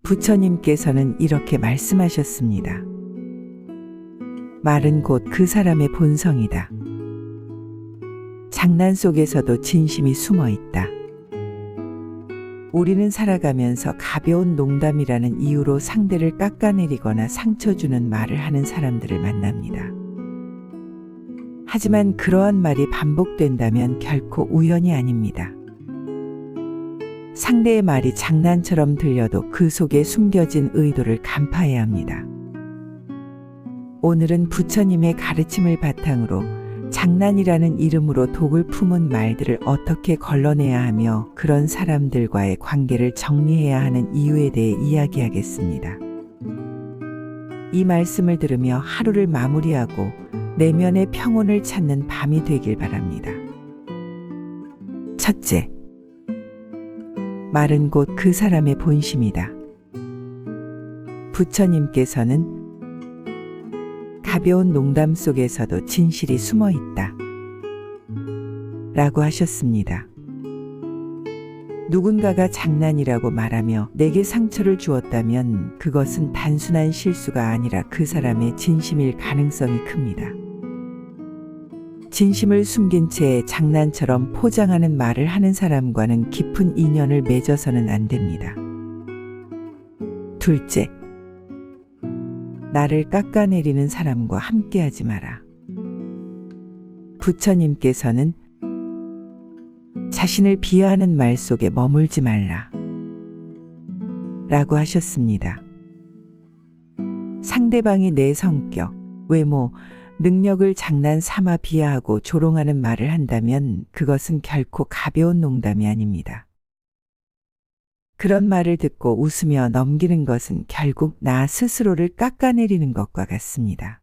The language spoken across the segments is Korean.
부처님께서는 이렇게 말씀하셨습니다. 말은 곧 그 사람의 본성이다. 장난 속에서도 진심이 숨어 있다. 우리는 살아가면서 가벼운 농담이라는 이유로 상대를 깎아내리거나 상처 주는 말을 하는 사람들을 만납니다. 하지만 그러한 말이 반복된다면 결코 우연이 아닙니다. 상대의 말이 장난처럼 들려도 그 속에 숨겨진 의도를 간파해야 합니다. 오늘은 부처님의 가르침을 바탕으로 장난이라는 이름으로 독을 품은 말들을 어떻게 걸러내야 하며 그런 사람들과의 관계를 정리해야 하는 이유에 대해 이야기하겠습니다. 이 말씀을 들으며 하루를 마무리하고 내면의 평온을 찾는 밤이 되길 바랍니다. 첫째, 말은 곧 그 사람의 본심이다. 부처님께서는 가벼운 농담 속에서도 진실이 숨어 있다. 라고 하셨습니다. 누군가가 장난이라고 말하며 내게 상처를 주었다면 그것은 단순한 실수가 아니라 그 사람의 진심일 가능성이 큽니다. 진심을 숨긴 채 장난처럼 포장하는 말을 하는 사람과는 깊은 인연을 맺어서는 안 됩니다. 둘째, 나를 깎아내리는 사람과 함께하지 마라. 부처님께서는 자신을 비하하는 말 속에 머물지 말라. 라고 하셨습니다. 상대방이 내 성격, 외모, 능력을 장난 삼아 비하하고 조롱하는 말을 한다면 그것은 결코 가벼운 농담이 아닙니다. 그런 말을 듣고 웃으며 넘기는 것은 결국 나 스스로를 깎아내리는 것과 같습니다.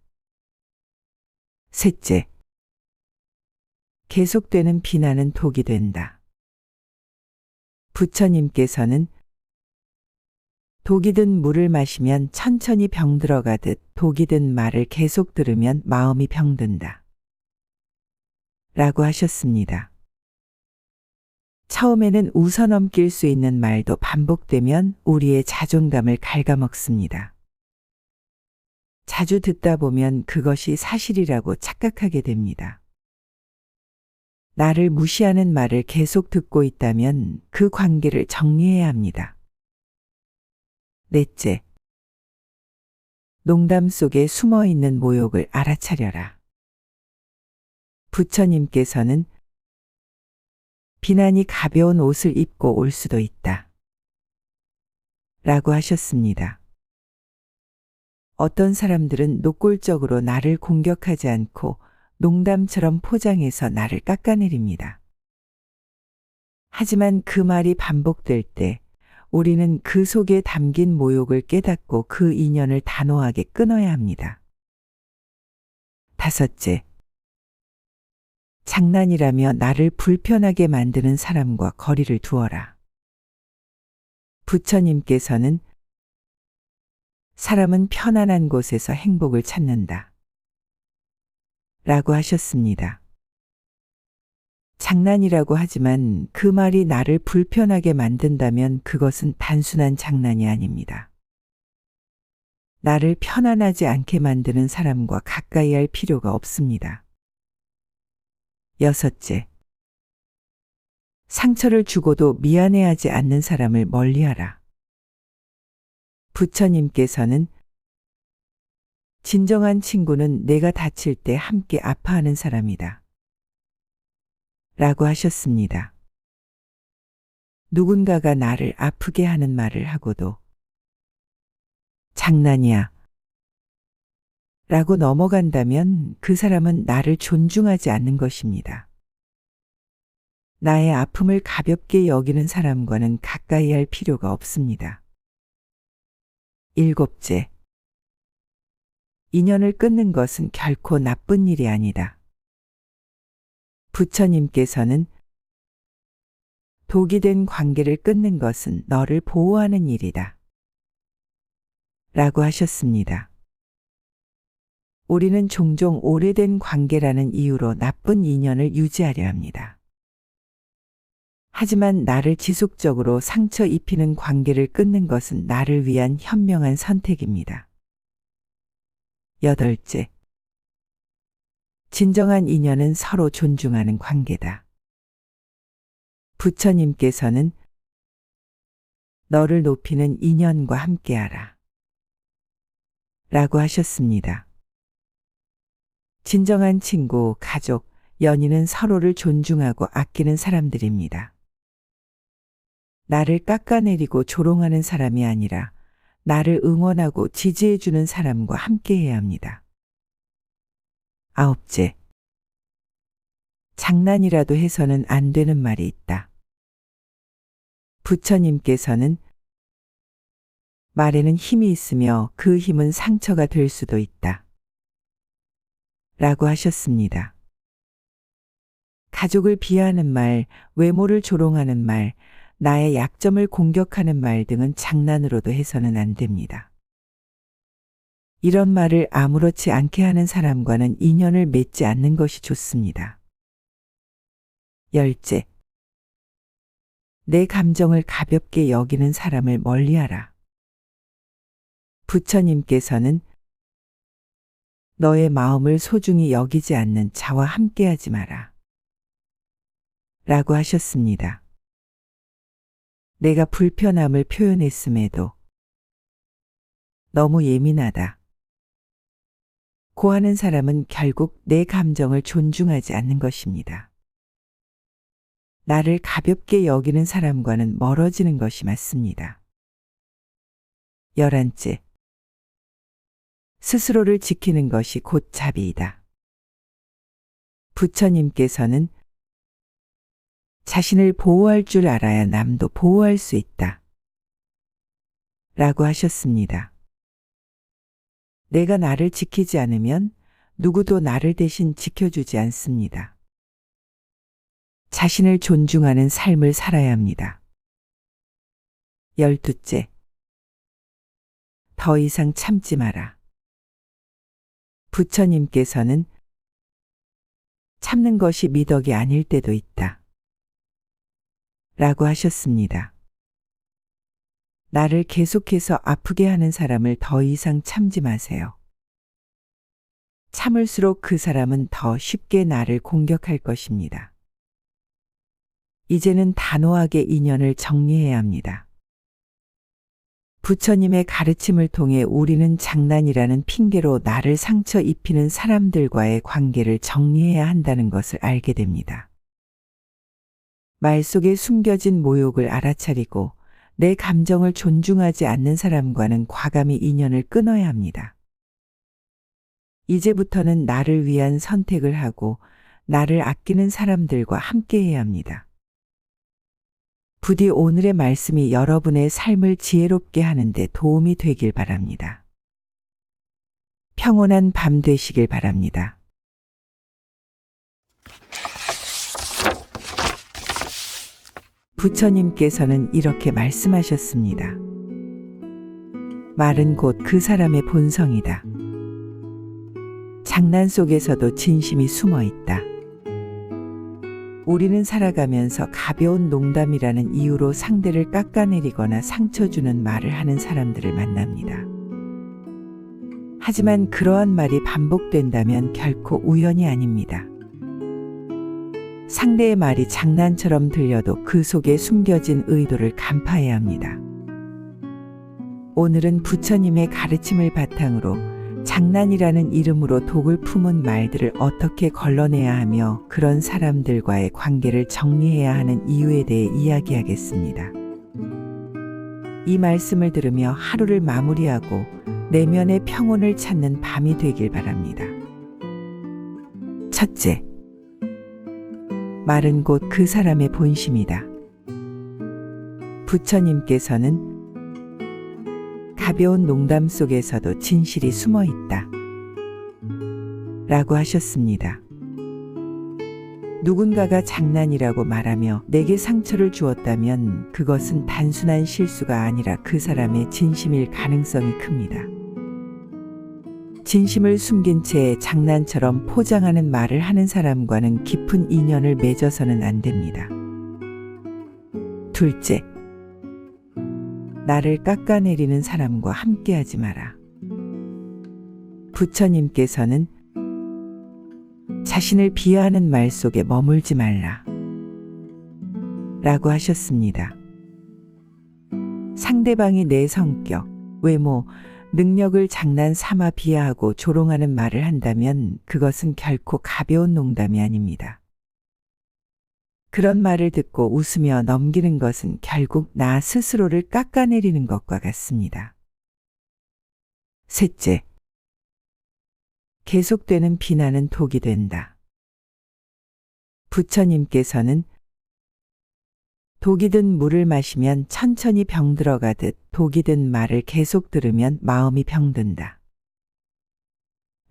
셋째, 계속되는 비난은 독이 된다. 부처님께서는 독이 든 물을 마시면 천천히 병들어가듯 독이 든 말을 계속 들으면 마음이 병든다. 라고 하셨습니다. 처음에는 웃어넘길 수 있는 말도 반복되면 우리의 자존감을 갉아먹습니다. 자주 듣다 보면 그것이 사실이라고 착각하게 됩니다. 나를 무시하는 말을 계속 듣고 있다면 그 관계를 정리해야 합니다. 넷째, 농담 속에 숨어 있는 모욕을 알아차려라. 부처님께서는 비난이 가벼운 옷을 입고 올 수도 있다. 라고 하셨습니다. 어떤 사람들은 노골적으로 나를 공격하지 않고 농담처럼 포장해서 나를 깎아내립니다. 하지만 그 말이 반복될 때 우리는 그 속에 담긴 모욕을 깨닫고 그 인연을 단호하게 끊어야 합니다. 다섯째, 장난이라며 나를 불편하게 만드는 사람과 거리를 두어라. 부처님께서는 사람은 편안한 곳에서 행복을 찾는다. 라고 하셨습니다. 장난이라고 하지만 그 말이 나를 불편하게 만든다면 그것은 단순한 장난이 아닙니다. 나를 편안하지 않게 만드는 사람과 가까이 할 필요가 없습니다. 여섯째, 상처를 주고도 미안해하지 않는 사람을 멀리하라. 부처님께서는 진정한 친구는 내가 다칠 때 함께 아파하는 사람이다. 라고 하셨습니다. 누군가가 나를 아프게 하는 말을 하고도 장난이야 라고 넘어간다면 그 사람은 나를 존중하지 않는 것입니다. 나의 아픔을 가볍게 여기는 사람과는 가까이 할 필요가 없습니다. 일곱째, 인연을 끊는 것은 결코 나쁜 일이 아니다. 부처님께서는 독이 된 관계를 끊는 것은 너를 보호하는 일이다. 라고 하셨습니다. 우리는 종종 오래된 관계라는 이유로 나쁜 인연을 유지하려 합니다. 하지만 나를 지속적으로 상처 입히는 관계를 끊는 것은 나를 위한 현명한 선택입니다. 여덟째, 진정한 인연은 서로 존중하는 관계다. 부처님께서는 너를 높이는 인연과 함께하라 라고 하셨습니다. 진정한 친구, 가족, 연인은 서로를 존중하고 아끼는 사람들입니다. 나를 깎아내리고 조롱하는 사람이 아니라 나를 응원하고 지지해주는 사람과 함께해야 합니다. 아홉째, 장난이라도 해서는 안 되는 말이 있다. 부처님께서는 말에는 힘이 있으며 그 힘은 상처가 될 수도 있다 라고 하셨습니다. 가족을 비하하는 말, 외모를 조롱하는 말, 나의 약점을 공격하는 말 등은 장난으로도 해서는 안 됩니다. 이런 말을 아무렇지 않게 하는 사람과는 인연을 맺지 않는 것이 좋습니다. 열째, 내 감정을 가볍게 여기는 사람을 멀리하라. 부처님께서는 너의 마음을 소중히 여기지 않는 자와 함께하지 마라 라고 하셨습니다. 내가 불편함을 표현했음에도 너무 예민하다 고 하는 사람은 결국 내 감정을 존중하지 않는 것입니다. 나를 가볍게 여기는 사람과는 멀어지는 것이 맞습니다. 11째, 스스로를 지키는 것이 곧 자비이다. 부처님께서는 자신을 보호할 줄 알아야 남도 보호할 수 있다 라고 하셨습니다. 내가 나를 지키지 않으면 누구도 나를 대신 지켜주지 않습니다. 자신을 존중하는 삶을 살아야 합니다. 12째, 더 이상 참지 마라. 부처님께서는 참는 것이 미덕이 아닐 때도 있다 라고 하셨습니다. 나를 계속해서 아프게 하는 사람을 더 이상 참지 마세요. 참을수록 그 사람은 더 쉽게 나를 공격할 것입니다. 이제는 단호하게 인연을 정리해야 합니다. 부처님의 가르침을 통해 우리는 장난이라는 핑계로 나를 상처 입히는 사람들과의 관계를 정리해야 한다는 것을 알게 됩니다. 말 속에 숨겨진 모욕을 알아차리고 내 감정을 존중하지 않는 사람과는 과감히 인연을 끊어야 합니다. 이제부터는 나를 위한 선택을 하고 나를 아끼는 사람들과 함께해야 합니다. 부디 오늘의 말씀이 여러분의 삶을 지혜롭게 하는 데 도움이 되길 바랍니다. 평온한 밤 되시길 바랍니다. 부처님께서는 이렇게 말씀하셨습니다. 말은 곧 그 사람의 본성이다. 장난 속에서도 진심이 숨어 있다. 우리는 살아가면서 가벼운 농담이라는 이유로 상대를 깎아내리거나 상처 주는 말을 하는 사람들을 만납니다. 하지만 그러한 말이 반복된다면 결코 우연이 아닙니다. 상대의 말이 장난처럼 들려도 그 속에 숨겨진 의도를 간파해야 합니다. 오늘은 부처님의 가르침을 바탕으로 장난이라는 이름으로 독을 품은 말들을 어떻게 걸러내야 하며 그런 사람들과의 관계를 정리해야 하는 이유에 대해 이야기하겠습니다. 이 말씀을 들으며 하루를 마무리하고 내면의 평온을 찾는 밤이 되길 바랍니다. 첫째, 말은 곧 그 사람의 본심이다. 부처님께서는 가벼운 농담 속에서도 진실이 숨어 있다 라고 하셨습니다. 누군가가 장난이라고 말하며 내게 상처를 주었다면 그것은 단순한 실수가 아니라 그 사람의 진심일 가능성이 큽니다. 진심을 숨긴 채 장난처럼 포장하는 말을 하는 사람과는 깊은 인연을 맺어서는 안 됩니다. 둘째, 나를 깎아내리는 사람과 함께하지 마라. 부처님께서는 자신을 비하하는 말 속에 머물지 말라 라고 하셨습니다. 상대방이 내 성격, 외모, 능력을 장난 삼아 비하하고 조롱하는 말을 한다면 그것은 결코 가벼운 농담이 아닙니다. 그런 말을 듣고 웃으며 넘기는 것은 결국 나 스스로를 깎아내리는 것과 같습니다. 셋째, 계속되는 비난은 독이 된다. 부처님께서는 독이 든 물을 마시면 천천히 병들어가듯 독이 든 말을 계속 들으면 마음이 병든다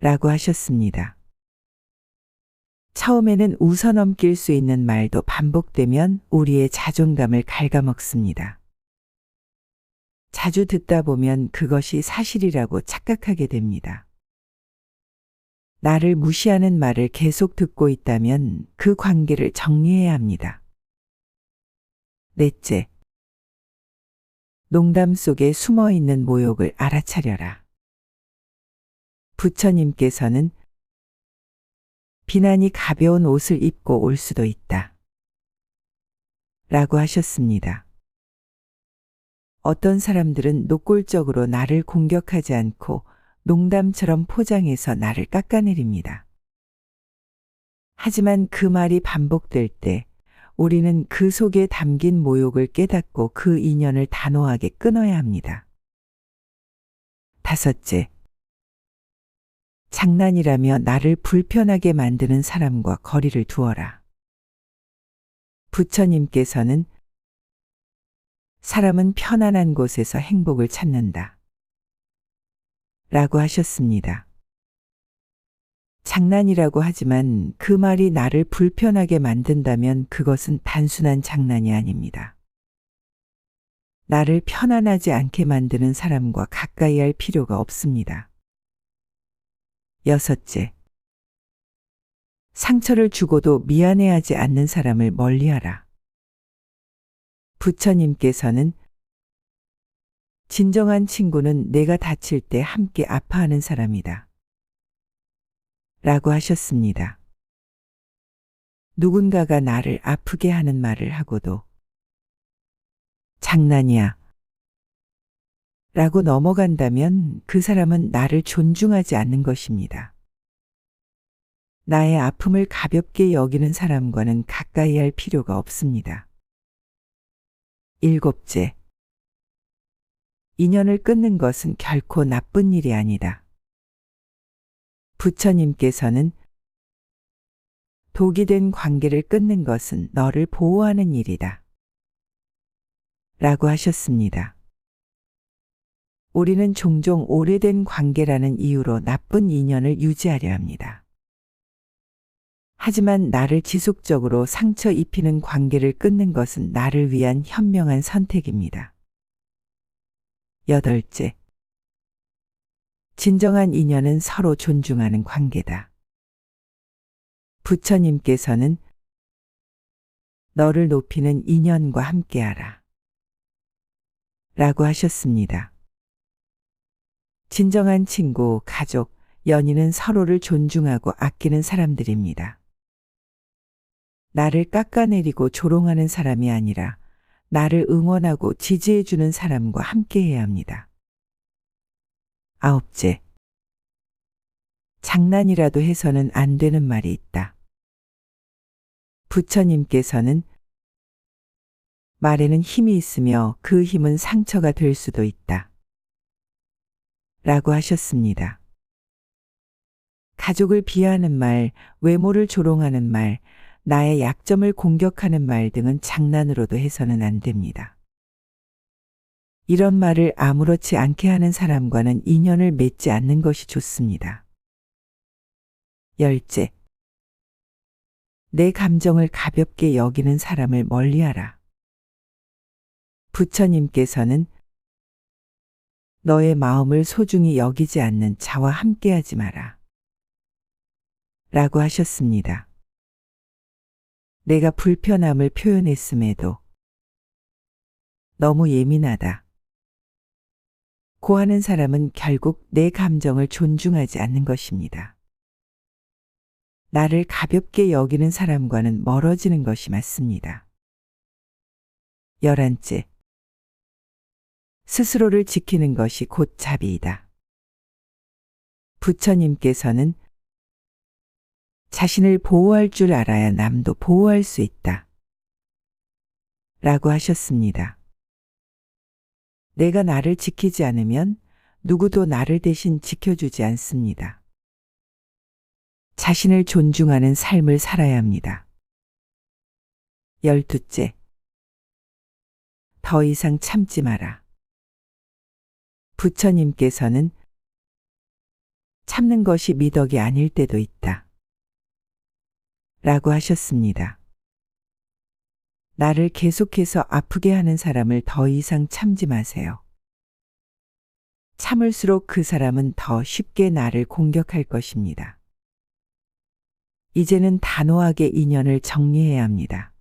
라고 하셨습니다. 처음에는 웃어넘길 수 있는 말도 반복되면 우리의 자존감을 갉아먹습니다. 자주 듣다 보면 그것이 사실이라고 착각하게 됩니다. 나를 무시하는 말을 계속 듣고 있다면 그 관계를 정리해야 합니다. 넷째, 농담 속에 숨어있는 모욕을 알아차려라. 부처님께서는 비난이 가벼운 옷을 입고 올 수도 있다 라고 하셨습니다. 어떤 사람들은 노골적으로 나를 공격하지 않고 농담처럼 포장해서 나를 깎아내립니다. 하지만 그 말이 반복될 때 우리는 그 속에 담긴 모욕을 깨닫고 그 인연을 단호하게 끊어야 합니다. 다섯째, 장난이라며 나를 불편하게 만드는 사람과 거리를 두어라. 부처님께서는 사람은 편안한 곳에서 행복을 찾는다 라고 하셨습니다. 장난이라고 하지만 그 말이 나를 불편하게 만든다면 그것은 단순한 장난이 아닙니다. 나를 편안하지 않게 만드는 사람과 가까이 할 필요가 없습니다. 여섯째, 상처를 주고도 미안해하지 않는 사람을 멀리하라. 부처님께서는 진정한 친구는 내가 다칠 때 함께 아파하는 사람이다 라고 하셨습니다. 누군가가 나를 아프게 하는 말을 하고도 장난이야 라고 넘어간다면 그 사람은 나를 존중하지 않는 것입니다. 나의 아픔을 가볍게 여기는 사람과는 가까이 할 필요가 없습니다. 일곱째, 인연을 끊는 것은 결코 나쁜 일이 아니다. 부처님께서는 독이 된 관계를 끊는 것은 너를 보호하는 일이다 라고 하셨습니다. 우리는 종종 오래된 관계라는 이유로 나쁜 인연을 유지하려 합니다. 하지만 나를 지속적으로 상처 입히는 관계를 끊는 것은 나를 위한 현명한 선택입니다. 여덟째, 진정한 인연은 서로 존중하는 관계다. 부처님께서는 너를 높이는 인연과 함께하라 라고 하셨습니다. 진정한 친구, 가족, 연인은 서로를 존중하고 아끼는 사람들입니다. 나를 깎아내리고 조롱하는 사람이 아니라 나를 응원하고 지지해주는 사람과 함께해야 합니다. 아홉째, 장난이라도 해서는 안 되는 말이 있다. 부처님께서는 말에는 힘이 있으며 그 힘은 상처가 될 수도 있다 라고 하셨습니다. 가족을 비하하는 말, 외모를 조롱하는 말, 나의 약점을 공격하는 말 등은 장난으로도 해서는 안 됩니다. 이런 말을 아무렇지 않게 하는 사람과는 인연을 맺지 않는 것이 좋습니다. 열째, 내 감정을 가볍게 여기는 사람을 멀리하라. 부처님께서는 너의 마음을 소중히 여기지 않는 자와 함께하지 마라 라고 하셨습니다. 내가 불편함을 표현했음에도 너무 예민하다. 고하는 사람은 결국 내 감정을 존중하지 않는 것입니다. 나를 가볍게 여기는 사람과는 멀어지는 것이 맞습니다. 11째. 스스로를 지키는 것이 곧 자비이다. 부처님께서는 자신을 보호할 줄 알아야 남도 보호할 수 있다. 라고 하셨습니다. 내가 나를 지키지 않으면 누구도 나를 대신 지켜주지 않습니다. 자신을 존중하는 삶을 살아야 합니다. 12째. 더 이상 참지 마라. 부처님께서는 참는 것이 미덕이 아닐 때도 있다. 라고 하셨습니다. 나를 계속해서 아프게 하는 사람을 더 이상 참지 마세요. 참을수록 그 사람은 더 쉽게 나를 공격할 것입니다. 이제는 단호하게 인연을 정리해야 합니다.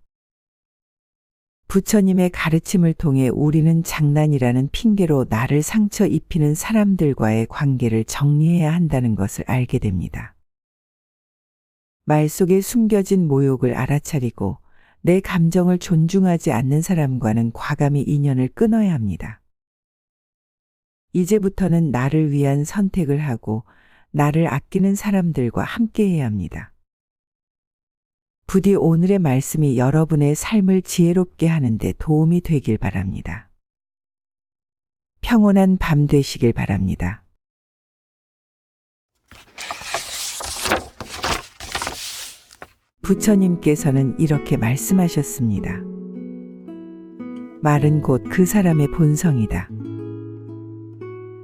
부처님의 가르침을 통해 우리는 장난이라는 핑계로 나를 상처 입히는 사람들과의 관계를 정리해야 한다는 것을 알게 됩니다. 말 속에 숨겨진 모욕을 알아차리고 내 감정을 존중하지 않는 사람과는 과감히 인연을 끊어야 합니다. 이제부터는 나를 위한 선택을 하고 나를 아끼는 사람들과 함께해야 합니다. 부디 오늘의 말씀이 여러분의 삶을 지혜롭게 하는 데 도움이 되길 바랍니다. 평온한 밤 되시길 바랍니다. 부처님께서는 이렇게 말씀하셨습니다. 말은 곧 그 사람의 본성이다.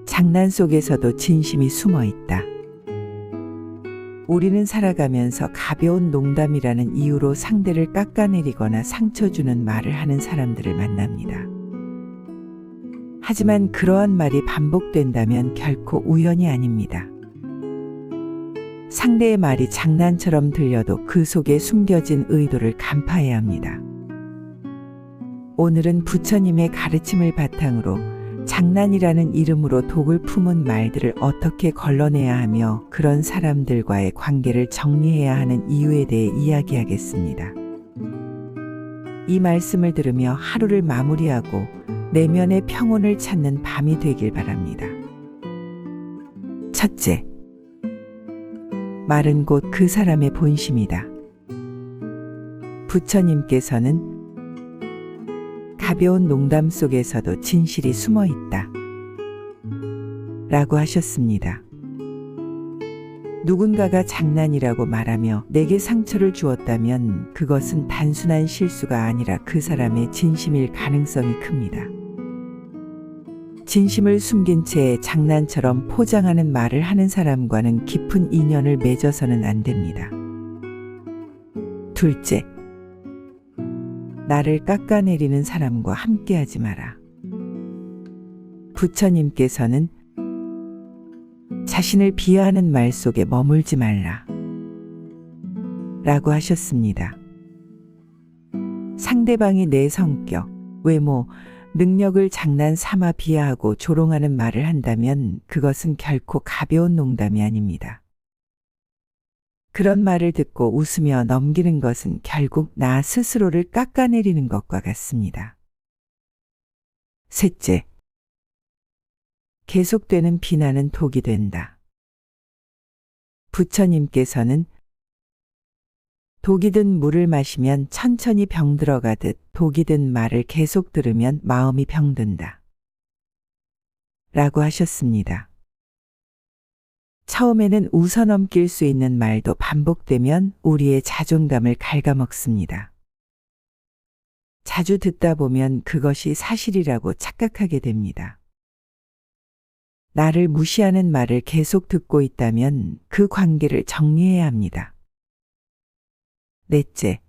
장난 속에서도 진심이 숨어 있다. 우리는 살아가면서 가벼운 농담이라는 이유로 상대를 깎아내리거나 상처 주는 말을 하는 사람들을 만납니다. 하지만 그러한 말이 반복된다면 결코 우연이 아닙니다. 상대의 말이 장난처럼 들려도 그 속에 숨겨진 의도를 간파해야 합니다. 오늘은 부처님의 가르침을 바탕으로 장난이라는 이름으로 독을 품은 말들을 어떻게 걸러내야 하며 그런 사람들과의 관계를 정리해야 하는 이유에 대해 이야기하겠습니다. 이 말씀을 들으며 하루를 마무리하고 내면의 평온을 찾는 밤이 되길 바랍니다. 첫째. 말은 곧 그 사람의 본심이다. 부처님께서는 가벼운 농담 속에서도 진실이 숨어 있다. 라고 하셨습니다. 누군가가 장난이라고 말하며 내게 상처를 주었다면 그것은 단순한 실수가 아니라 그 사람의 진심일 가능성이 큽니다. 진심을 숨긴 채 장난처럼 포장하는 말을 하는 사람과는 깊은 인연을 맺어서는 안 됩니다. 둘째. 나를 깎아내리는 사람과 함께하지 마라. 부처님께서는 자신을 비하하는 말 속에 머물지 말라. 라고 하셨습니다. 상대방이 내 성격, 외모, 능력을 장난 삼아 비하하고 조롱하는 말을 한다면 그것은 결코 가벼운 농담이 아닙니다. 그런 말을 듣고 웃으며 넘기는 것은 결국 나 스스로를 깎아내리는 것과 같습니다. 셋째. 계속되는 비난은 독이 된다. 부처님께서는 독이 든 물을 마시면 천천히 병들어가듯 독이 든 말을 계속 들으면 마음이 병든다. 라고 하셨습니다. 처음에는 웃어넘길 수 있는 말도 반복되면 우리의 자존감을 갉아먹습니다. 자주 듣다 보면 그것이 사실이라고 착각하게 됩니다. 나를 무시하는 말을 계속 듣고 있다면 그 관계를 정리해야 합니다. 넷째.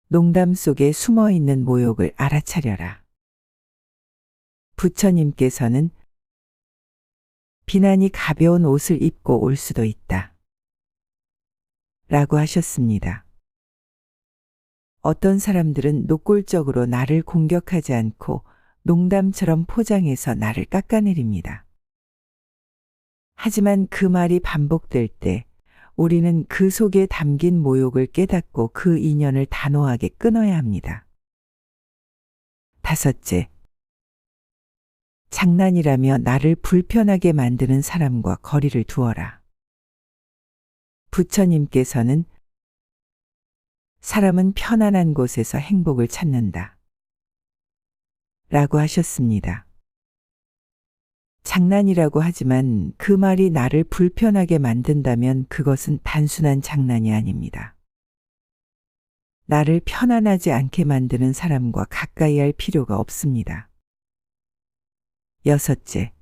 농담 속에 숨어 있는 모욕을 알아차려라. 부처님께서는 비난이 가벼운 옷을 입고 올 수도 있다. 라고 하셨습니다. 어떤 사람들은 노골적으로 나를 공격하지 않고 농담처럼 포장해서 나를 깎아내립니다. 하지만 그 말이 반복될 때 우리는 그 속에 담긴 모욕을 깨닫고 그 인연을 단호하게 끊어야 합니다. 다섯째, 장난이라며 나를 불편하게 만드는 사람과 거리를 두어라. 부처님께서는 사람은 편안한 곳에서 행복을 찾는다 라고 하셨습니다. 장난이라고 하지만 그 말이 나를 불편하게 만든다면 그것은 단순한 장난이 아닙니다. 나를 편안하지 않게 만드는 사람과 가까이 할 필요가 없습니다. 여섯째,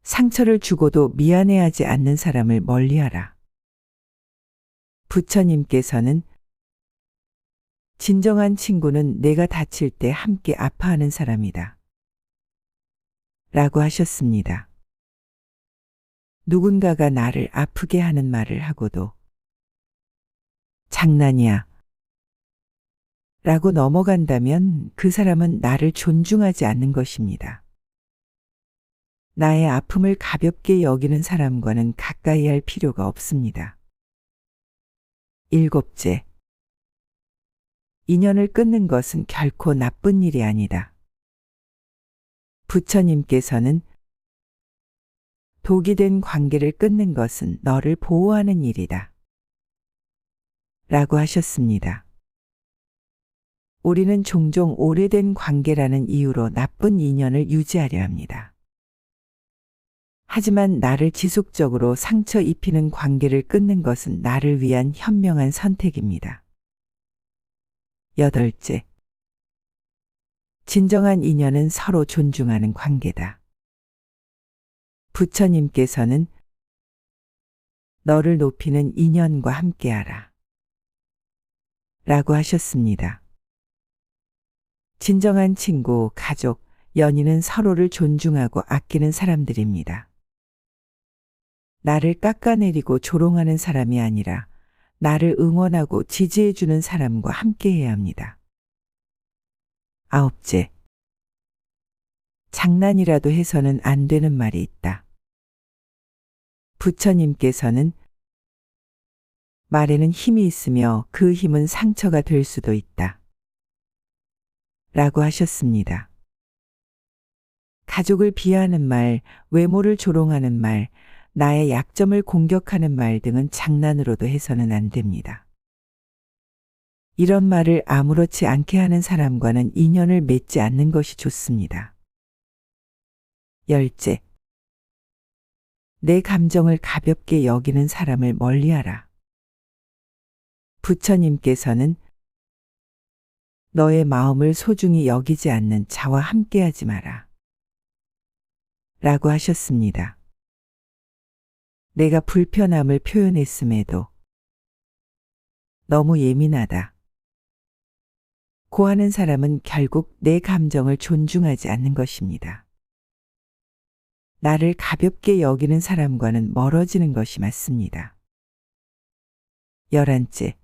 상처를 주고도 미안해하지 않는 사람을 멀리하라. 부처님께서는 진정한 친구는 내가 다칠 때 함께 아파하는 사람이다 라고 하셨습니다. 누군가가 나를 아프게 하는 말을 하고도 장난이야 라고 넘어간다면 그 사람은 나를 존중하지 않는 것입니다. 나의 아픔을 가볍게 여기는 사람과는 가까이 할 필요가 없습니다. 일곱째, 인연을 끊는 것은 결코 나쁜 일이 아니다. 부처님께서는 독이 된 관계를 끊는 것은 너를 보호하는 일이다 라고 하셨습니다. 우리는 종종 오래된 관계라는 이유로 나쁜 인연을 유지하려 합니다. 하지만 나를 지속적으로 상처 입히는 관계를 끊는 것은 나를 위한 현명한 선택입니다. 여덟째, 진정한 인연은 서로 존중하는 관계다. 부처님께서는 너를 높이는 인연과 함께하라 라고 하셨습니다. 진정한 친구, 가족, 연인은 서로를 존중하고 아끼는 사람들입니다. 나를 깎아내리고 조롱하는 사람이 아니라 나를 응원하고 지지해주는 사람과 함께해야 합니다. 아홉째, 장난이라도 해서는 안 되는 말이 있다. 부처님께서는 말에는 힘이 있으며 그 힘은 상처가 될 수도 있다 라고 하셨습니다. 가족을 비하하는 말, 외모를 조롱하는 말, 나의 약점을 공격하는 말 등은 장난으로도 해서는 안 됩니다. 이런 말을 아무렇지 않게 하는 사람과는 인연을 맺지 않는 것이 좋습니다. 열째, 내 감정을 가볍게 여기는 사람을 멀리하라. 부처님께서는 너의 마음을 소중히 여기지 않는 자와 함께하지 마라 라고 하셨습니다. 내가 불편함을 표현했음에도 너무 예민하다 고 하는 사람은 결국 내 감정을 존중하지 않는 것입니다. 나를 가볍게 여기는 사람과는 멀어지는 것이 맞습니다. 열한째,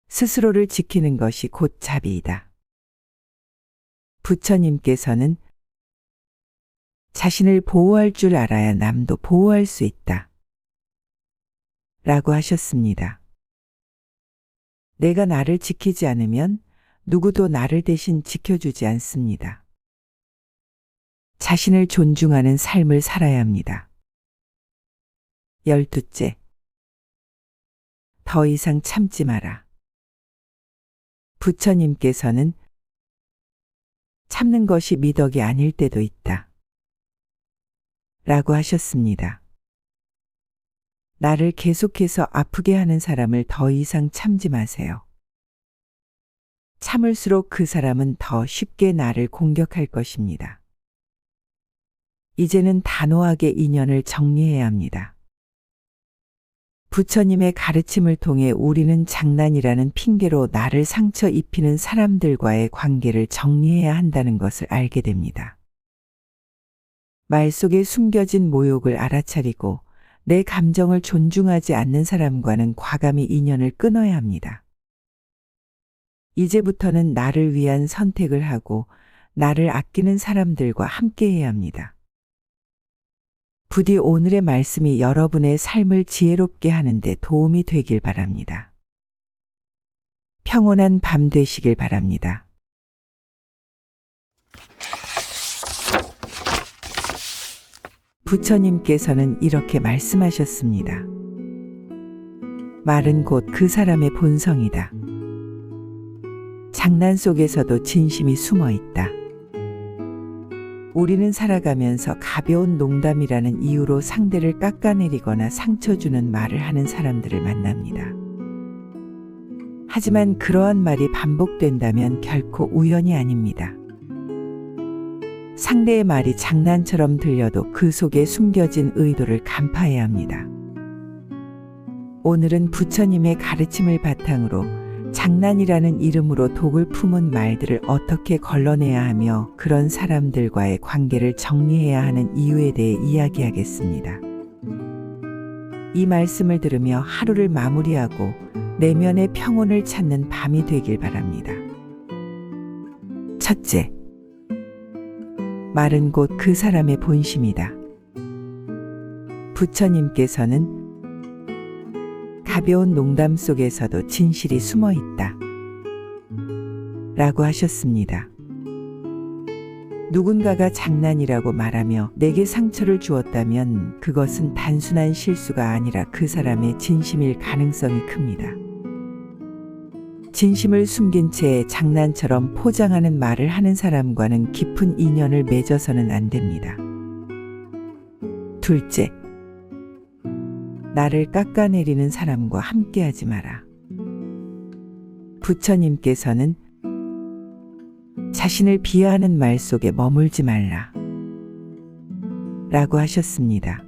스스로를 지키는 것이 곧 자비이다. 부처님께서는 자신을 보호할 줄 알아야 남도 보호할 수 있다 라고 하셨습니다. 내가 나를 지키지 않으면 누구도 나를 대신 지켜주지 않습니다. 자신을 존중하는 삶을 살아야 합니다. 열두째, 더 이상 참지 마라. 부처님께서는 참는 것이 미덕이 아닐 때도 있다 라고 하셨습니다. 나를 계속해서 아프게 하는 사람을 더 이상 참지 마세요. 참을수록 그 사람은 더 쉽게 나를 공격할 것입니다. 이제는 단호하게 인연을 정리해야 합니다. 부처님의 가르침을 통해 우리는 장난이라는 핑계로 나를 상처 입히는 사람들과의 관계를 정리해야 한다는 것을 알게 됩니다. 말 속에 숨겨진 모욕을 알아차리고 내 감정을 존중하지 않는 사람과는 과감히 인연을 끊어야 합니다. 이제부터는 나를 위한 선택을 하고 나를 아끼는 사람들과 함께해야 합니다. 부디 오늘의 말씀이 여러분의 삶을 지혜롭게 하는데 도움이 되길 바랍니다. 평온한 밤 되시길 바랍니다. 부처님께서는 이렇게 말씀하셨습니다. 말은 곧 그 사람의 본성이다. 장난 속에서도 진심이 숨어 있다. 우리는 살아가면서 가벼운 농담이라는 이유로 상대를 깎아내리거나 상처 주는 말을 하는 사람들을 만납니다. 하지만 그러한 말이 반복된다면 결코 우연이 아닙니다. 상대의 말이 장난처럼 들려도 그 속에 숨겨진 의도를 간파해야 합니다. 오늘은 부처님의 가르침을 바탕으로 장난이라는 이름으로 독을 품은 말들을 어떻게 걸러내야 하며 그런 사람들과의 관계를 정리해야 하는 이유에 대해 이야기하겠습니다. 이 말씀을 들으며 하루를 마무리하고 내면의 평온을 찾는 밤이 되길 바랍니다. 첫째, 말은 곧 그 사람의 본심이다. 부처님께서는 가벼운 농담 속에서도 진실이 숨어 있다. 라고 하셨습니다. 누군가가 장난이라고 말하며 내게 상처를 주었다면 그것은 단순한 실수가 아니라 그 사람의 진심일 가능성이 큽니다. 진심을 숨긴 채 장난처럼 포장하는 말을 하는 사람과는 깊은 인연을 맺어서는 안 됩니다. 둘째, 나를 깎아내리는 사람과 함께하지 마라. 부처님께서는 자신을 비하하는 말 속에 머물지 말라. 라고 하셨습니다.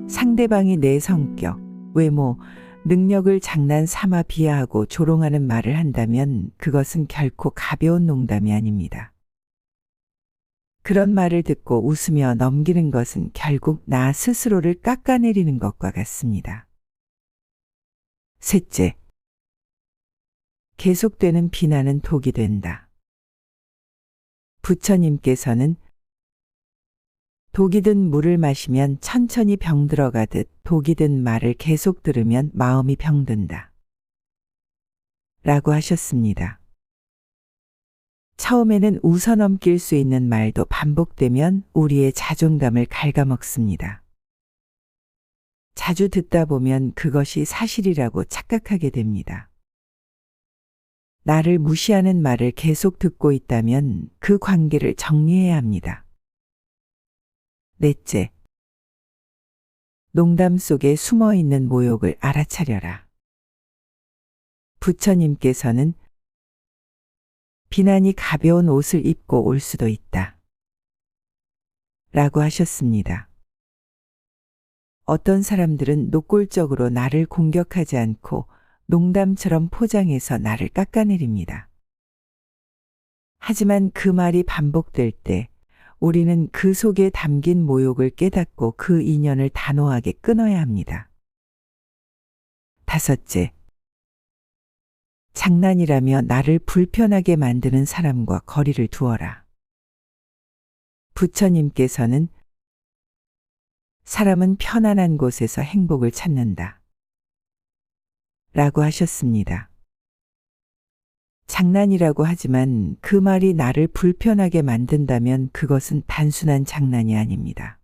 상대방이 내 성격, 외모, 능력을 장난 삼아 비하하고 조롱하는 말을 한다면 그것은 결코 가벼운 농담이 아닙니다. 그런 말을 듣고 웃으며 넘기는 것은 결국 나 스스로를 깎아내리는 것과 같습니다. 셋째, 계속되는 비난은 독이 된다. 부처님께서는 독이 든 물을 마시면 천천히 병들어가듯 독이 든 말을 계속 들으면 마음이 병든다. 라고 하셨습니다. 처음에는 웃어넘길 수 있는 말도 반복되면 우리의 자존감을 갉아먹습니다. 자주 듣다 보면 그것이 사실이라고 착각하게 됩니다. 나를 무시하는 말을 계속 듣고 있다면 그 관계를 정리해야 합니다. 넷째, 농담 속에 숨어 있는 모욕을 알아차려라. 부처님께서는 비난이 가벼운 옷을 입고 올 수도 있다. 라고 하셨습니다. 어떤 사람들은 노골적으로 나를 공격하지 않고 농담처럼 포장해서 나를 깎아내립니다. 하지만 그 말이 반복될 때 우리는 그 속에 담긴 모욕을 깨닫고 그 인연을 단호하게 끊어야 합니다. 다섯째, 장난이라며 나를 불편하게 만드는 사람과 거리를 두어라. 부처님께서는 사람은 편안한 곳에서 행복을 찾는다. 라고 하셨습니다. 장난이라고 하지만 그 말이 나를 불편하게 만든다면 그것은 단순한 장난이 아닙니다.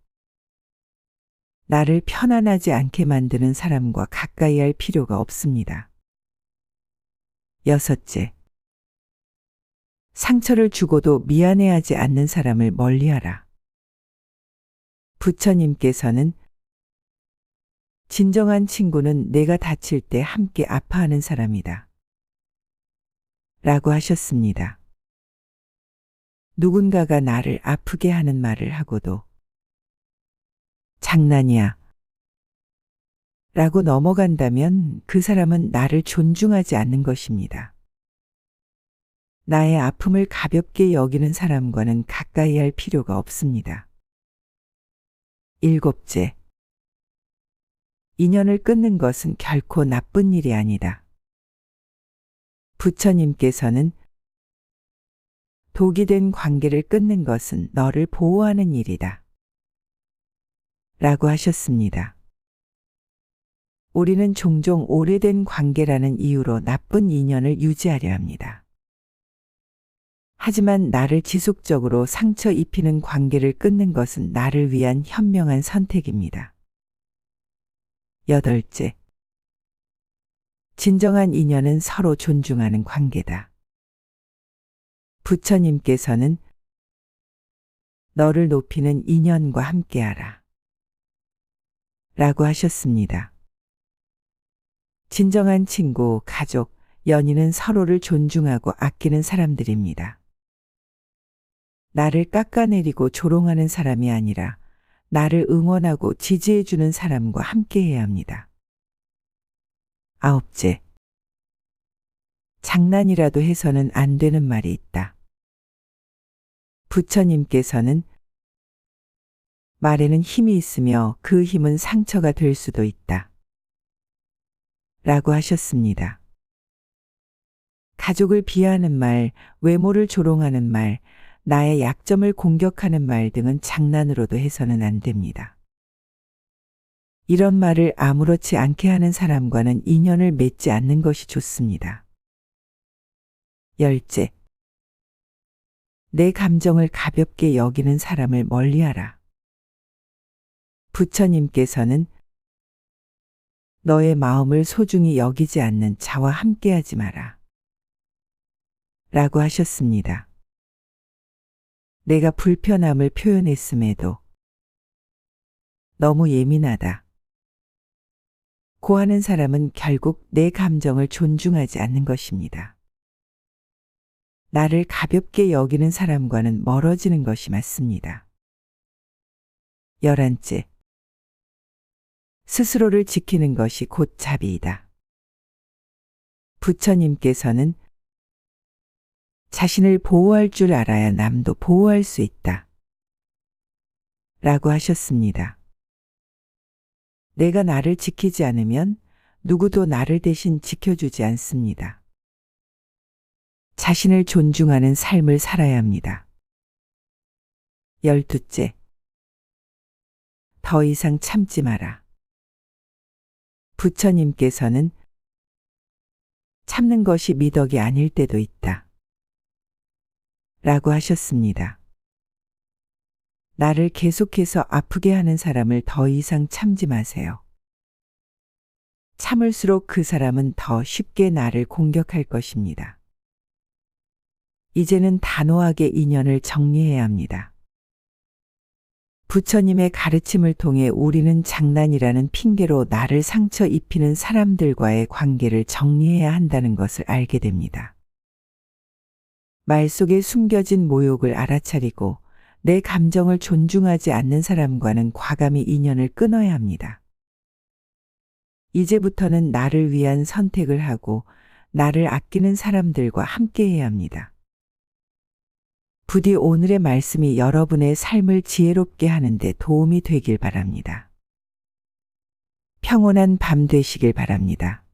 나를 편안하지 않게 만드는 사람과 가까이 할 필요가 없습니다. 여섯째, 상처를 주고도 미안해하지 않는 사람을 멀리하라. 부처님께서는 진정한 친구는 내가 다칠 때 함께 아파하는 사람이다. 라고 하셨습니다. 누군가가 나를 아프게 하는 말을 하고도 장난이야 라고 넘어간다면 그 사람은 나를 존중하지 않는 것입니다. 나의 아픔을 가볍게 여기는 사람과는 가까이 할 필요가 없습니다. 일곱째, 인연을 끊는 것은 결코 나쁜 일이 아니다. 부처님께서는 독이 된 관계를 끊는 것은 너를 보호하는 일이다. 라고 하셨습니다. 우리는 종종 오래된 관계라는 이유로 나쁜 인연을 유지하려 합니다. 하지만 나를 지속적으로 상처 입히는 관계를 끊는 것은 나를 위한 현명한 선택입니다. 여덟째, 진정한 인연은 서로 존중하는 관계다. 부처님께서는 너를 높이는 인연과 함께하라. 라고 하셨습니다. 진정한 친구, 가족, 연인은 서로를 존중하고 아끼는 사람들입니다. 나를 깎아내리고 조롱하는 사람이 아니라 나를 응원하고 지지해주는 사람과 함께해야 합니다. 아홉째, 장난이라도 해서는 안 되는 말이 있다. 부처님께서는 말에는 힘이 있으며 그 힘은 상처가 될 수도 있다. 라고 하셨습니다. 가족을 비하하는 말, 외모를 조롱하는 말, 나의 약점을 공격하는 말 등은 장난으로도 해서는 안 됩니다. 이런 말을 아무렇지 않게 하는 사람과는 인연을 맺지 않는 것이 좋습니다. 열째, 내 감정을 가볍게 여기는 사람을 멀리하라. 부처님께서는 너의 마음을 소중히 여기지 않는 자와 함께하지 마라. 라고 하셨습니다. 내가 불편함을 표현했음에도 너무 예민하다 고 하는 사람은 결국 내 감정을 존중하지 않는 것입니다. 나를 가볍게 여기는 사람과는 멀어지는 것이 맞습니다. 11째, 스스로를 지키는 것이 곧 자비이다. 부처님께서는 자신을 보호할 줄 알아야 남도 보호할 수 있다. 라고 하셨습니다. 내가 나를 지키지 않으면 누구도 나를 대신 지켜주지 않습니다. 자신을 존중하는 삶을 살아야 합니다. 12째, 더 이상 참지 마라. 부처님께서는 참는 것이 미덕이 아닐 때도 있다. 라고 하셨습니다. 나를 계속해서 아프게 하는 사람을 더 이상 참지 마세요. 참을수록 그 사람은 더 쉽게 나를 공격할 것입니다. 이제는 단호하게 인연을 정리해야 합니다. 부처님의 가르침을 통해 우리는 장난이라는 핑계로 나를 상처 입히는 사람들과의 관계를 정리해야 한다는 것을 알게 됩니다. 말 속에 숨겨진 모욕을 알아차리고 내 감정을 존중하지 않는 사람과는 과감히 인연을 끊어야 합니다. 이제부터는 나를 위한 선택을 하고 나를 아끼는 사람들과 함께해야 합니다. 부디 오늘의 말씀이 여러분의 삶을 지혜롭게 하는 데 도움이 되길 바랍니다. 평온한 밤 되시길 바랍니다.